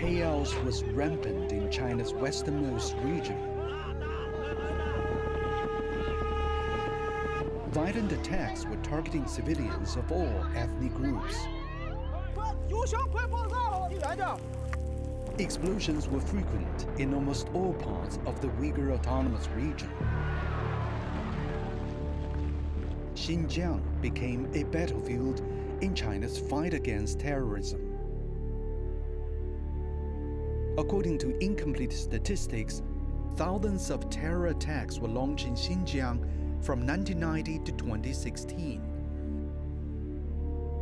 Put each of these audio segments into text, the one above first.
chaos was rampant in China's westernmost region. Violent attacks were targeting civilians of all ethnic groups. Explosions were frequent in almost all parts of the Uyghur Autonomous Region. Xinjiang became a battlefield in China's fight against terrorism. According to incomplete statistics, thousands of terror attacks were launched in Xinjiang from 1990 to 2016.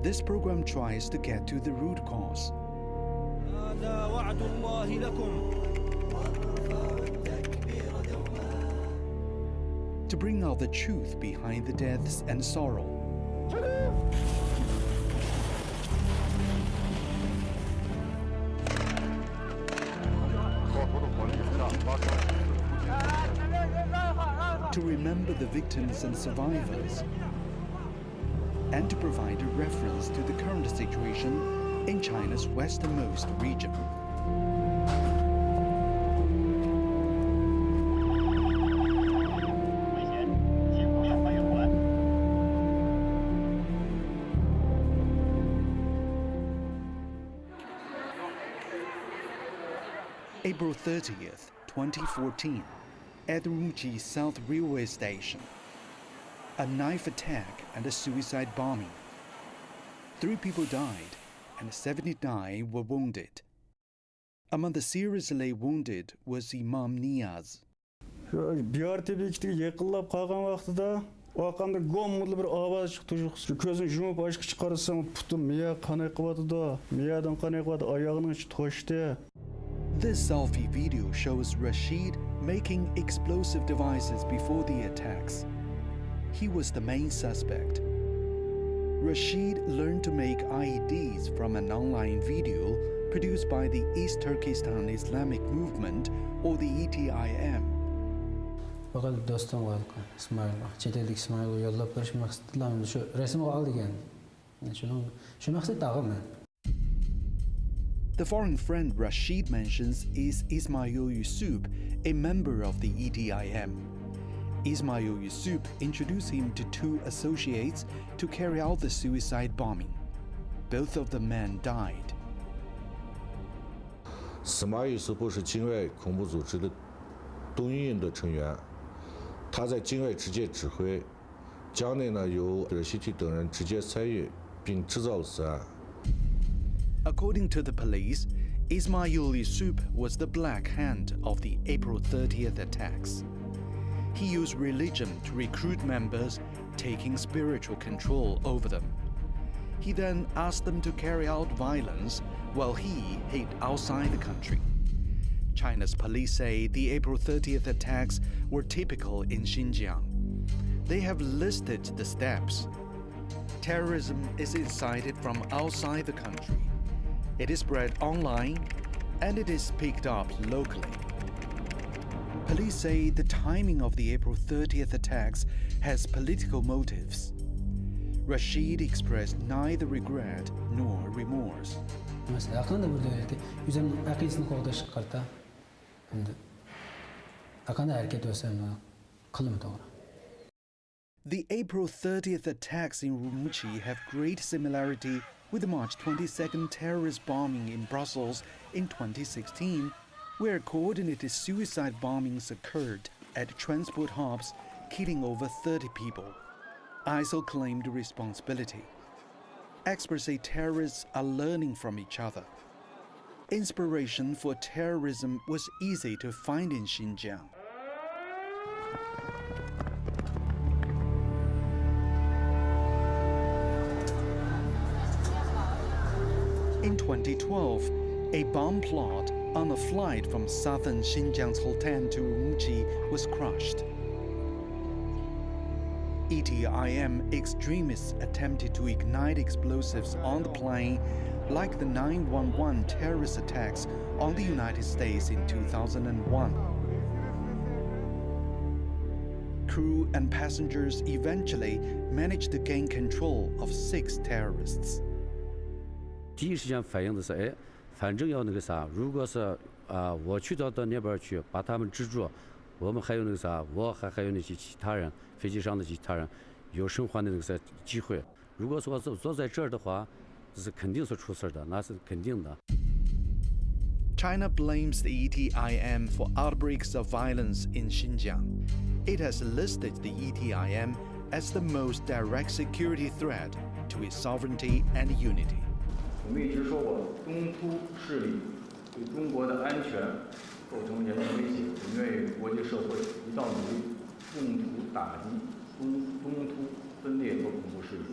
This program tries to get to the root cause. To bring out the truth behind the deaths and sorrow. To remember the victims and survivors, and to provide a reference to the current situation in China's westernmost region. April 30th, 2014, at the Wuji South Railway Station. A knife attack and a suicide bombing. 3 people died and 79 were wounded. Among the seriously wounded was Imam Niaz. This selfie video shows Rashid making explosive devices before the attacks. He was the main suspect. Rashid learned to make IEDs from an online video produced by the East Turkestan Islamic Movement, or the ETIM. The foreign friend Rashid mentions is Ismail Yusuf, a member of the ETIM. Ismail Yusuf introduced him to 2 associates to carry out the suicide bombing. Both of the men died. Ismail Yusuf 是境外恐怖组织的东印的成员，他在境外直接指挥，将内呢由Rashid等人直接参与并制造了此案。 According to the police, Ismail Yusuf was the black hand of the April 30th attacks. He used religion to recruit members, taking spiritual control over them. He then asked them to carry out violence while he hid outside the country. China's police say the April 30th attacks were typical in Xinjiang. They have listed the steps. Terrorism is incited from outside the country. It is spread online, and it is picked up locally. Police say the timing of the April 30th attacks has political motives. Rashid expressed neither regret nor remorse. The April 30th attacks in Urumqi have great similarity with the March 22nd terrorist bombing in Brussels in 2016, where coordinated suicide bombings occurred at transport hubs, killing over 30 people. ISIL claimed responsibility. Experts say terrorists are learning from each other. Inspiration for terrorism was easy to find in Xinjiang. In 2012, a bomb plot on a flight from southern Xinjiang's Holtan to Urumqi was crushed. ETIM extremists attempted to ignite explosives on the plane, like the 9/11 terrorist attacks on the United States in 2001. Crew and passengers eventually managed to gain control of 6 terrorists. 第一时间反应的是，反正要那个啥，如果是我去到那边去把他们制住，我们还有那个啥，我还有那些其他人，飞机上的其他人有生还的那个啥机会。如果说坐在这儿的话，这是肯定是出事的，那是肯定的。China blames the ETIM for outbreaks of violence in Xinjiang. It has listed the ETIM as the most direct security threat to its sovereignty and unity. 我们一直说过，东突势力对中国的安全构成严重威胁，我们愿与国际社会一道努力，共同打击东突分裂和恐怖势力。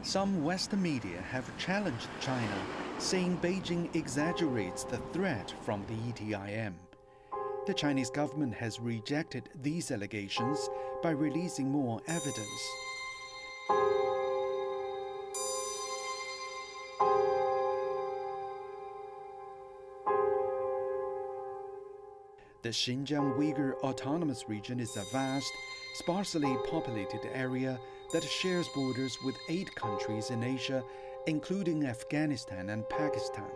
Some Western media have challenged China, saying Beijing exaggerates the threat from the ETIM. The Chinese government has rejected these allegations by releasing more evidence. The Xinjiang Uyghur Autonomous Region is a vast, sparsely populated area that shares borders with 8 countries in Asia, including Afghanistan and Pakistan.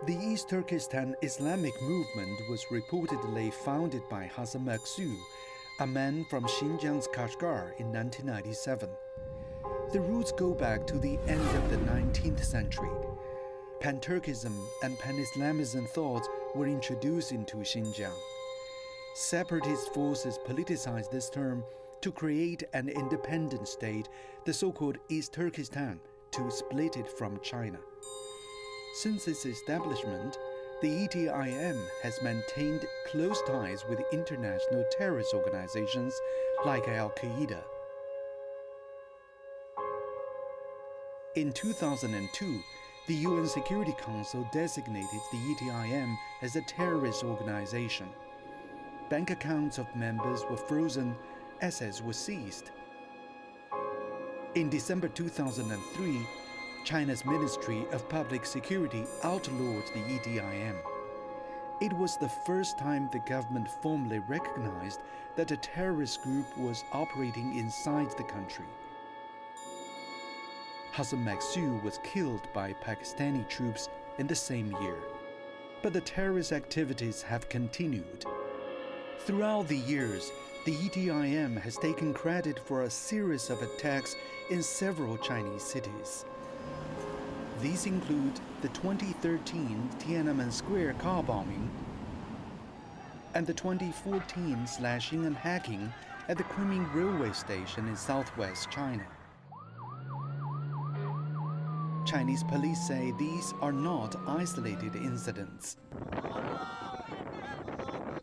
The East Turkestan Islamic movement was reportedly founded by Hassan Maksu, a man from Xinjiang's Kashgar in 1997. The roots go back to the end of the 19th century. Pan-Turkism and Pan-Islamism thoughts were introduced into Xinjiang. Separatist forces politicized this term to create an independent state, the so-called East Turkestan, to split it from China. Since its establishment, the ETIM has maintained close ties with international terrorist organizations like Al-Qaeda. In 2002, the UN Security Council designated the ETIM as a terrorist organization. Bank accounts of members were frozen, assets were seized. In December 2003, China's Ministry of Public Security outlawed the ETIM. It was the first time the government formally recognized that a terrorist group was operating inside the country. Hassan Maksu was killed by Pakistani troops in the same year. But the terrorist activities have continued. Throughout the years, the ETIM has taken credit for a series of attacks in several Chinese cities. These include the 2013 Tiananmen Square car bombing and the 2014 slashing and hacking at the Kunming railway station in southwest China. Chinese police say these are not isolated incidents.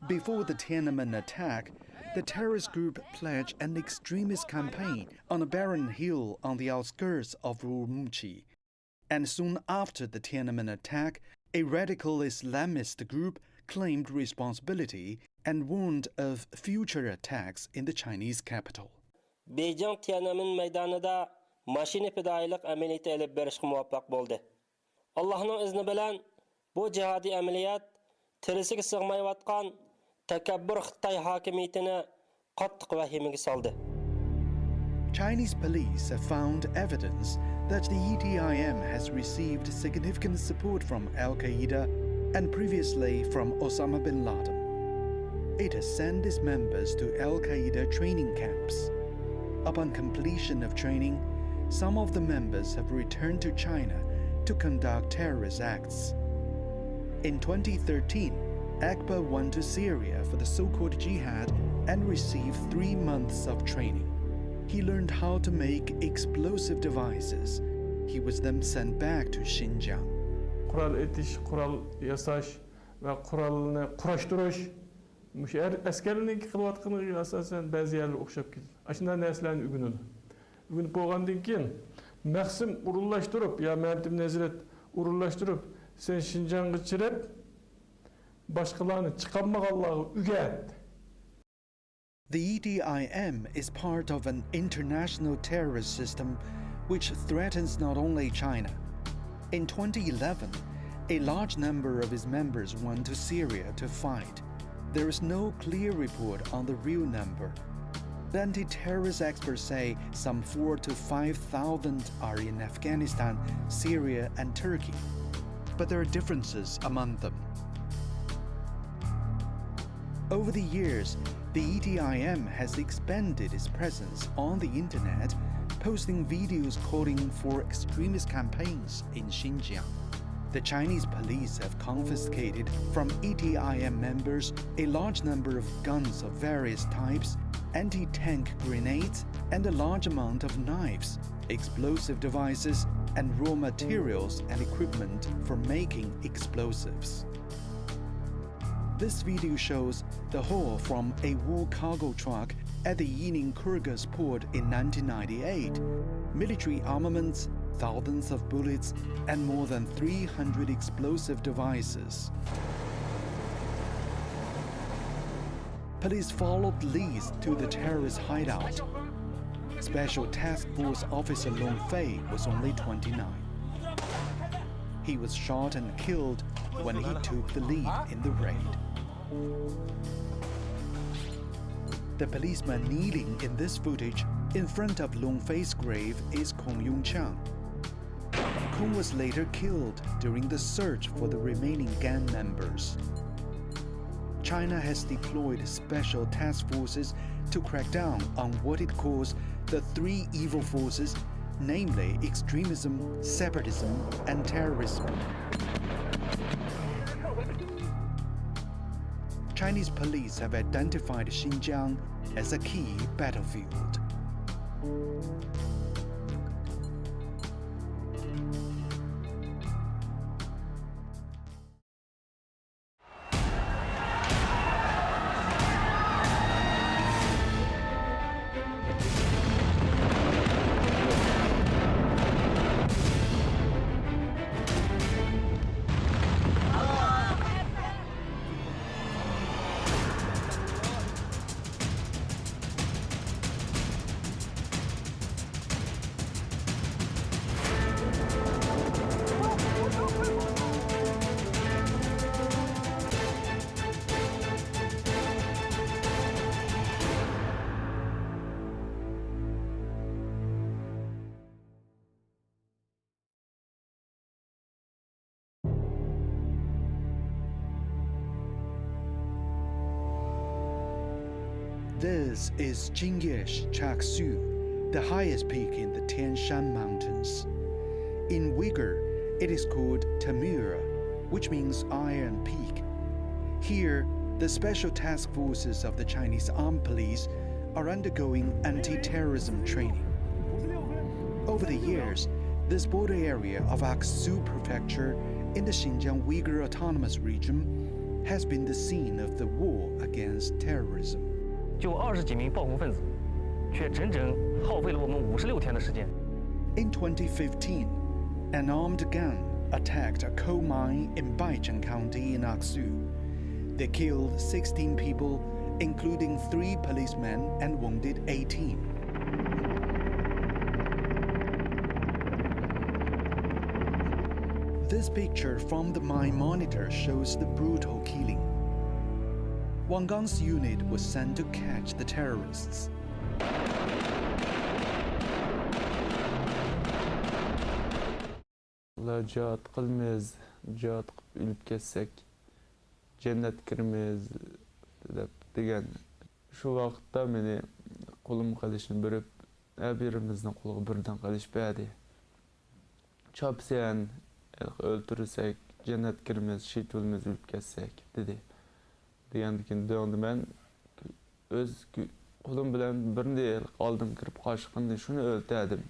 Before the Tiananmen attack, the terrorist group pledged an extremist campaign on a barren hill on the outskirts of Urumqi. And soon after the Tiananmen attack, a radical Islamist group claimed responsibility and warned of future attacks in the Chinese capital. Beijing Tiananmen meydanida mashina fidoilik amaliyoti olib berishga muvaffaq bo'ldi. Allohning izni bilan bu jihodiy amaliyot tirisiga sig'mayotgan takabbur Xitoy hokimiyatini qattiq vahimaga soldi. Chinese police have found evidence that the ETIM has received significant support from Al-Qaeda and previously from Osama bin Laden. It has sent its members to Al-Qaeda training camps. Upon completion of training, some of the members have returned to China to conduct terrorist acts. In 2013, Akbar went to Syria for the so-called jihad and received 3 months of training. He learned how to make explosive devices. He was then sent back to Xinjiang. Kural etiş, kural yasaş ve kuralını kuraştırış. Müşer askerliğin kılvatqını asasen bazı yerler okşap gidiyor. Aşında neslerini ügünüdü. Ügünüp boğandan keyin maqsim urullaştırıp ya Mertim Neziret urullaştırıp sen Xinjiang'a çirep başkalarını çıkarmağanlığı üget. The ETIM is part of an international terrorist system which threatens not only China. In 2011, a large number of its members went to Syria to fight. There is no clear report on the real number. The anti-terrorist experts say some 4,000 to 5,000 are in Afghanistan, Syria, and Turkey. But there are differences among them. Over the years, the ETIM has expanded its presence on the internet, posting videos calling for extremist campaigns in Xinjiang. The Chinese police have confiscated from ETIM members a large number of guns of various types, anti-tank grenades, and a large amount of knives, explosive devices, and raw materials and equipment for making explosives. This video shows the haul from a war cargo truck at the Yining Kyrgyz port in 1998. Military armaments, thousands of bullets, and more than 300 explosive devices. Police followed leads to the terrorist hideout. Special Task Force Officer Long Fei was only 29. He was shot and killed when he took the lead in the raid. The policeman kneeling in this footage in front of Long Fei's grave is Kong Yongqiang. Kong was later killed during the search for the remaining gang members. China has deployed special task forces to crack down on what it calls the three evil forces, namely extremism, separatism, and terrorism. Chinese police have identified Xinjiang as a key battlefield. This is Xinjiang Chaksu, the highest peak in the Tian Shan Mountains. In Uyghur, it is called Tamura, which means Iron Peak. Here, the special task forces of the Chinese Armed Police are undergoing anti-terrorism training. Over the years, this border area of Aksu Prefecture in the Xinjiang Uyghur Autonomous Region has been the scene of the war against terrorism. 就20几名暴恐分子，却整整耗费了我们56天的时间。In 2015, an armed gang attacked a coal mine in Baicheng County in Aksu. They killed 16 people, including 3 policemen, and wounded 18. This picture from the mine monitor shows the brutal killing. Wang Gang's unit was sent to catch the terrorists. Jihad qilmaymiz, jihad qilib o'lib ketsak, jannat kirmaymiz degan. Shu vaqtda meni qo'lim qilishni berib, birimizni qo'liga birdan qilishmadi. Chopsan, o'ltirsak, jannat kirmaymiz, shahid bo'lmaymiz, o'lib ketsak dedi. Degandan keyin men o'z qo'lim bilan birni oldim, kirib qoshiqni shuni o'ltirdim.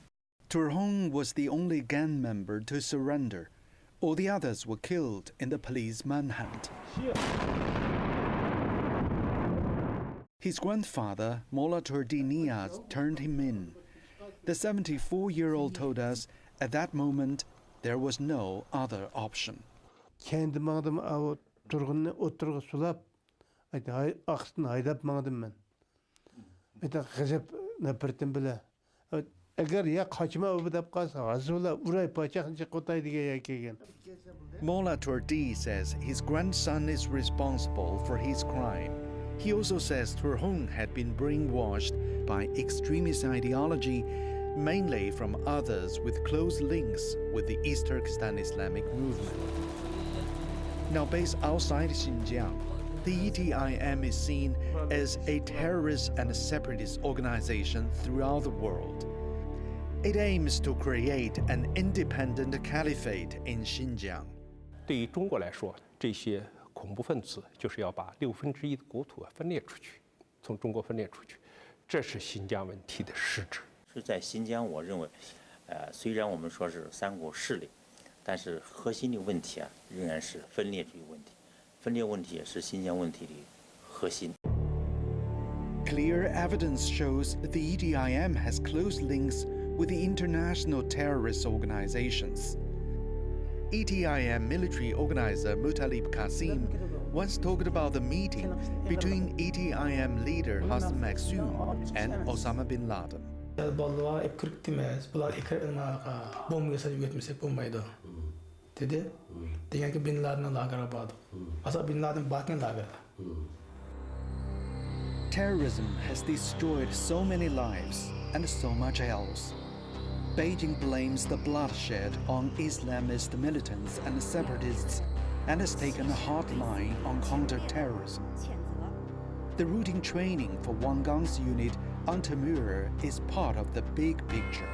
Turhong was the only gang member to surrender. All the others were killed in the police manhunt. His grandfather, Mullah Turdi Niaz, turned him in. The 74-year-old told us at that moment there was no other option. Kendim mağdım Turgun'u oturgu sulap, aqsın haydap mağdım ben. Gıcıp nöpertim bile. Eğer ya kaçma öbüdep kalsa, azula uray paçakınca kotay diye yakegen. Mullah Turdi says his grandson is responsible for his crime. He also says Turhong had been brainwashed by extremist ideology, mainly from others with close links with the East Turkestan Islamic movement. Now based outside Xinjiang, the ETIM is seen as a terrorist and separatist organization throughout the world. It aims to create an independent caliphate in Xinjiang. 对于中国来说，这些恐怖分子就是要把1/6的国土分裂出去，从中国分裂出去，这是新疆问题的实质。是在新疆，我认为，虽然我们说是三国势力，但是核心的问题啊，仍然是分裂这个问题。分裂问题也是新疆问题的核心。Clear evidence shows the ETIM has close links with the international terrorist organizations. ETIM military organizer Mutalib Qasim once talked about the meeting between ETIM leader Hassan Maksoum and Osama bin Laden. Ballığa hep kırıktımız. Bunlar ikrar bomba yasayı üretmesek bombaydı. Dedi. Diyen ki bin Laden'e lagara bağlı. Asa bin Laden bakın lagara. Terrorism has destroyed so many lives and so much else. Beijing blames the bloodshed on Islamist militants and separatists and has taken a hard line on counter-terrorism. The routine training for Wang Gang's unit on Timur is part of the big picture.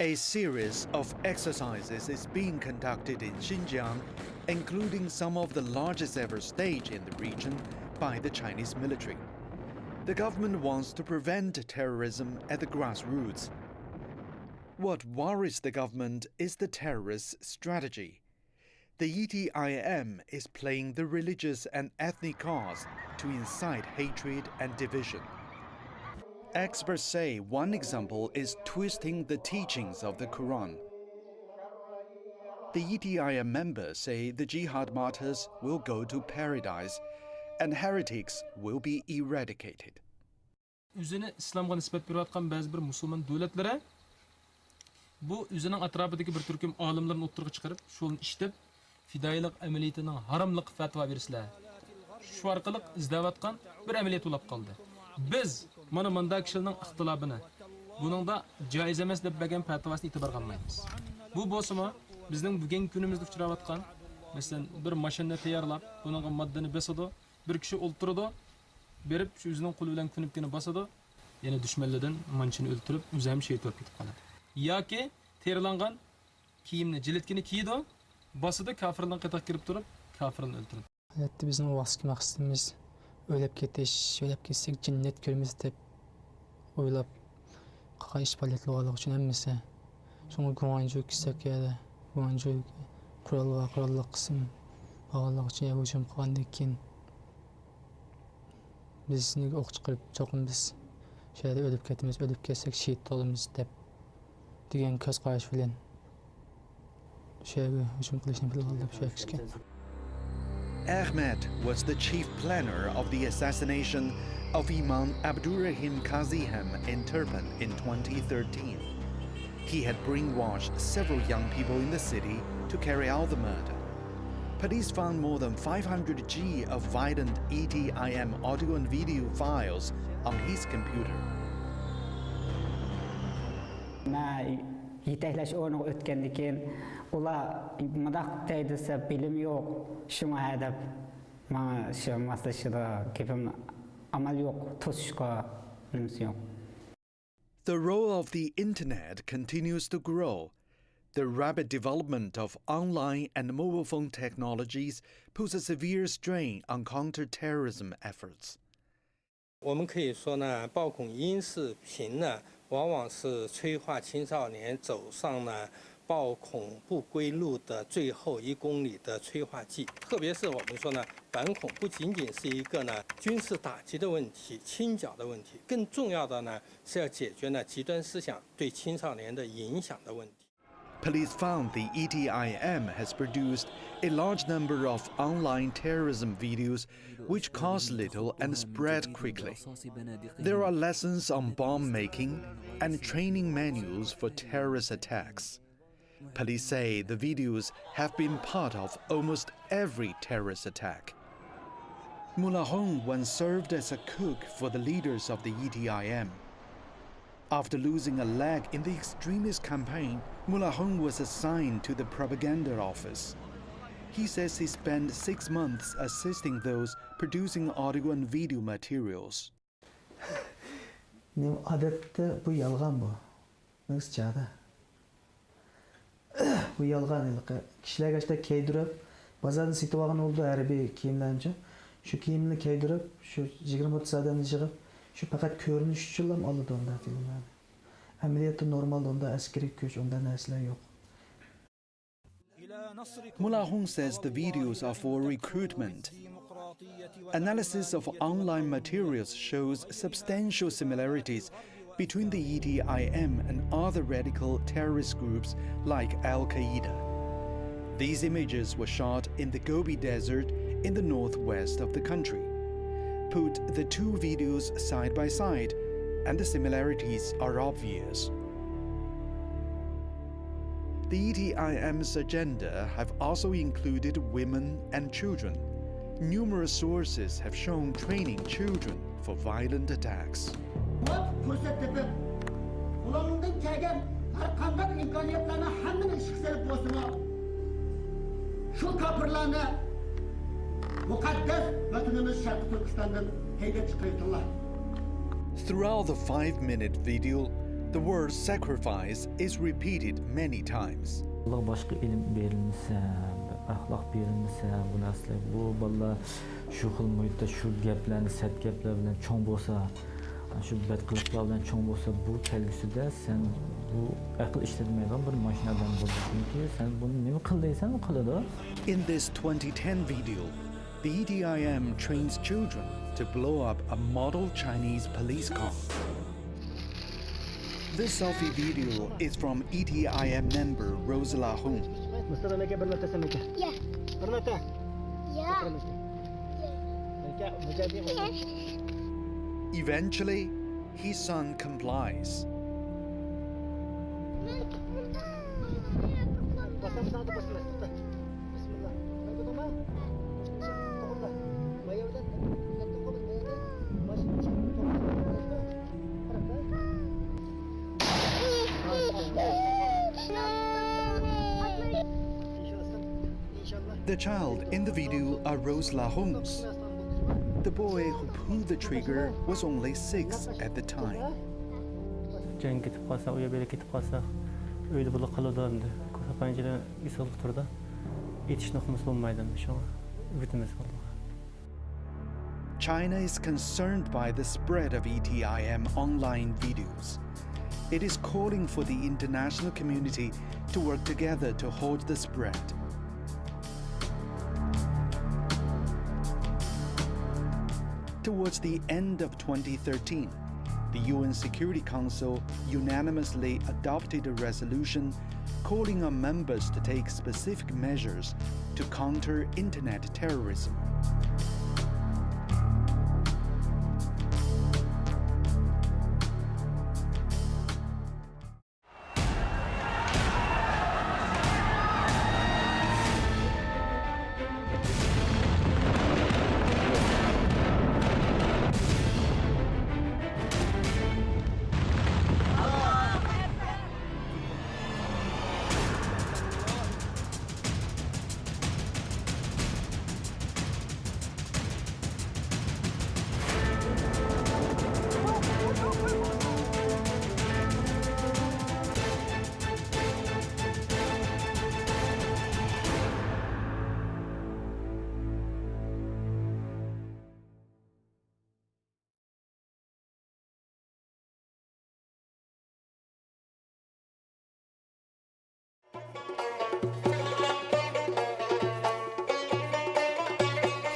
A series of exercises is being conducted in Xinjiang, including some of the largest ever staged in the region by the Chinese military. The government wants to prevent terrorism at the grassroots. What worries the government is the terrorist strategy. The ETIM is playing the religious and ethnic cards to incite hatred and division. Experts say one example is twisting the teachings of the Quran. The ETIM members say the jihad martyrs will go to paradise and heretics will be eradicated. Üzerine İslam'a nispet beriyotgan bazı bir Müslüman devletlere bu üzerinin atrafındaki bir türküm alimlerin ortaya çıkarıp şunu işlep fidoyilik ameliyatının haramlık fatva verisler. Şu arkalık izleyatkan bir ameliyat olap kaldı. Biz mana manda kişinin ihtilabını bunun da caiz emas deb bergan fatvasini itibar qilmaymiz. Bu bo'lsa bizning bugungi kunimizda uchrayotgan masalan bir mashina tayyorlab buning moddani besadi, bir kishi o'ltiradi, berib shu o'zining qo'li bilan kunibgini bosadi, yana dushmanlardan manchini o'ltirib, o'zi ham shehid bo'lib ketib qoladi. Yoki terlangan kiyimni, jiletkini kiydi, bosadi, kofirlarning qataq kirib turib, kofirni o'ltiradi. Albatta bizning vosga maqsadimiz o'lib ketish, o'lib ketsak jannat ko'ramiz deb o'ylab qilgan ish faoliyatlar uchun hammasi shunga gumonchi kissak edi. Gumonchi qurol va qurolliq qism bog'liq uchun hujum qilgandan keyin bizni o'q chiqarib cho'qin biz shu yerda o'lib ketamiz, o'lib ketsak shehid bo'lamiz deb degan ko'z qarash bilan shu yerga hujum qilishni bilib shu ishga. Ahmed was the chief planner of the assassination of Imam Abdurrahim Kaziham in Turpan in 2013. He had brainwashed several young people in the city to carry out the murder. Police found more than 500 G of violent ETIM audio and video files on his computer. Yeteklaş onu ötkendik keyin ular mıdak teydisi bilim yok, şuna edip bana şu maslaşıda kepim amal yok, tutuşka nimsi yok. The role of the internet continues to grow. The rapid development of online and mobile phone technologies puts a severe strain on counter-terrorism efforts. 我们可以说呢，暴恐音视频呢，往往是催化青少年走上了暴恐不归路的最后1公里的催化剂。特别是我们说呢，反恐不仅仅是一个呢军事打击的问题、清剿的问题，更重要的呢是要解决呢极端思想对青少年的影响的问题。 Police found the ETIM has produced a large number of online terrorism videos which cost little and spread quickly. There are lessons on bomb making and training manuals for terrorist attacks. Police say the videos have been part of almost every terrorist attack. Mullah Hong once served as a cook for the leaders of the ETIM. After losing a leg in the extremist campaign, Mullah Hong was assigned to the propaganda office. He says he spent 6 months assisting those producing audio and video materials. Adette bu yalgan bu. Nasıl çağda? Bu yalgan ilki. Kişilerge işte keydirip, bazarda sitip algan oldu harbiy kiyimlerince. Şu kiyimini keydirip, şu 20-30 saatini yığıp, şu fakat görünüş için aldı onda filmler. Ameliyatı normalde onda askeri güç, onda nesler yok. Mullah Hong says the videos are for recruitment. Analysis of online materials shows substantial similarities between the ETIM and other radical terrorist groups like Al-Qaeda. These images were shot in the Gobi Desert in the northwest of the country. Put the two videos side by side, and the similarities are obvious. The ETIM's agenda have also included women and children. Numerous sources have shown training children for violent attacks. Throughout the 5-minute video, the word sacrifice is repeated many times. Allah başka ilim verilmese, ahlak verilmese, bu nasıl, bu balla şu xil muhitda şu gaplarni, sert gaplar bilan cho'ng bo'lsa, şu badqiliqlar bilan cho'ng bo'lsa, bu kelgusida sen bu aql ishlatmaydigan bir mashinadan bo'ldi. Chunki sen buni nima qil deysan, u qiladi. In this 2010 video, the ETIM trains children to blow up a model Chinese police car. This selfie video is from ETIM member Rosala Hong. Eventually, his son complies. The child in the video arose La Hong's. The boy who pulled the trigger was only 6 at the time. Can ketib qolsa, uya beri ketib qolsa, uyda bular qiladi endi. Ko'sa panjara isilib turdi. Yetishni qilmas bo'lmaydi endi shu. Ümidimiz bor. China is concerned by the spread of ETIM online videos. It is calling for the international community to work together to halt the spread. Towards the end of 2013, the UN Security Council unanimously adopted a resolution calling on members to take specific measures to counter internet terrorism.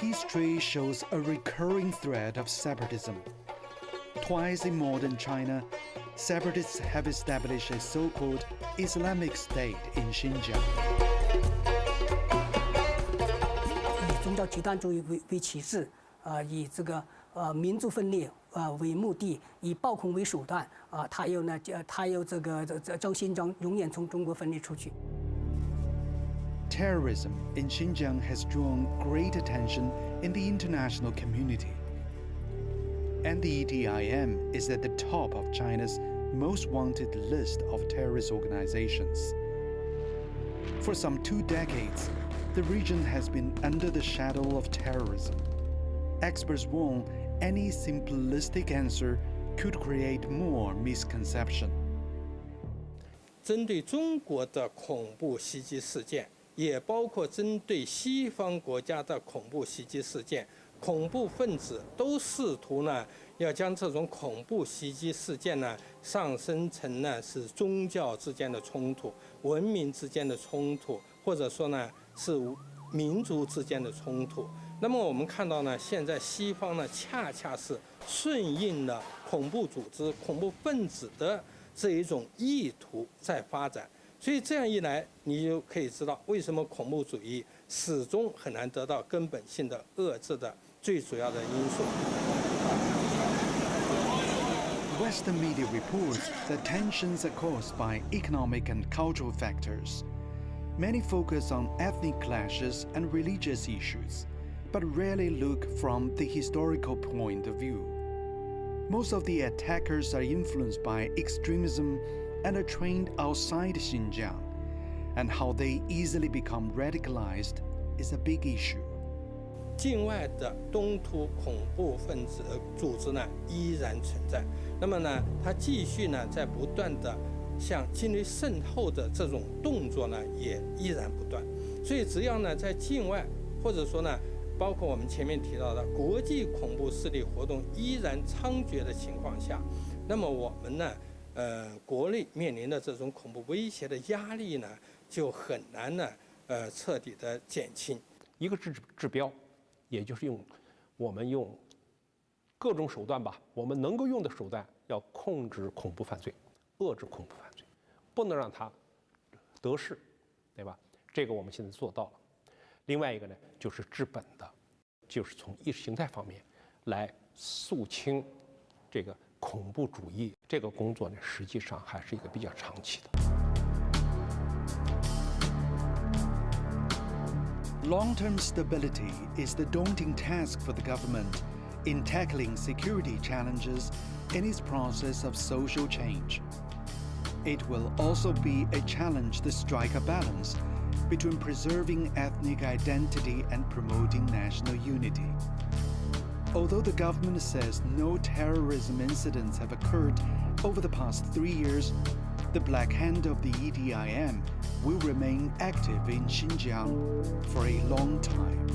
History shows a recurring thread of separatism. Twice in modern China, separatists have established a so-called Islamic State in Xinjiang. 以宗教极端主义为旗帜，以这个民族分裂为目的，以暴恐为手段他要这个将新疆永远从中国分裂出去。Terrorism in Xinjiang has drawn great attention in the international community. And the ETIM is at the top of China's most wanted list of terrorist organizations. For some 2 decades, the region has been under the shadow of terrorism. Experts warn any simplistic answer could create more misconception. 针对中国的恐怖袭击事件，也包括针对西方国家的恐怖袭击事件，恐怖分子都试图呢，要将这种恐怖袭击事件呢上升成呢是宗教之间的冲突、文明之间的冲突，或者说呢是民族之间的冲突。那么我们看到呢，现在西方呢恰恰是顺应了恐怖组织、恐怖分子的这一种意图在发展。所以这样一来，你就可以知道为什么恐怖主义始终很难得到根本性的遏制的最主要的因素。Western media reports that tensions are caused by economic and cultural factors. Many focus on ethnic clashes and religious issues, but rarely look from the historical point of view. Most of the attackers are influenced by extremism and are trained outside Xinjiang, and how they easily become radicalized is a big issue. 境外的东突恐怖分子组织呢依然存在，那么呢，它继续呢在不断的向境内渗透的这种动作呢也依然不断。所以只要呢在境外，或者说呢，包括我们前面提到的国际恐怖势力活动依然猖獗的情况下，那么我们呢，国内面临的这种恐怖威胁的压力呢，就很难呢，彻底的减轻。一个治标，也就是我们用各种手段吧，我们能够用的手段，要控制恐怖犯罪，遏制恐怖犯罪，不能让它得势，对吧？这个我们现在做到了。另外一个呢，就是治本的，就是从意识形态方面来肃清这个恐怖主义。这个工作呢，实际上还是一个比较长期的。Long-term stability is the daunting task for the government in tackling security challenges in its process of social change. It will also be a challenge to strike a balance between preserving ethnic identity and promoting national unity. Although the government says no terrorism incidents have occurred over the past 3 years, the Black Hand of the ETIM will remain active in Xinjiang for a long time.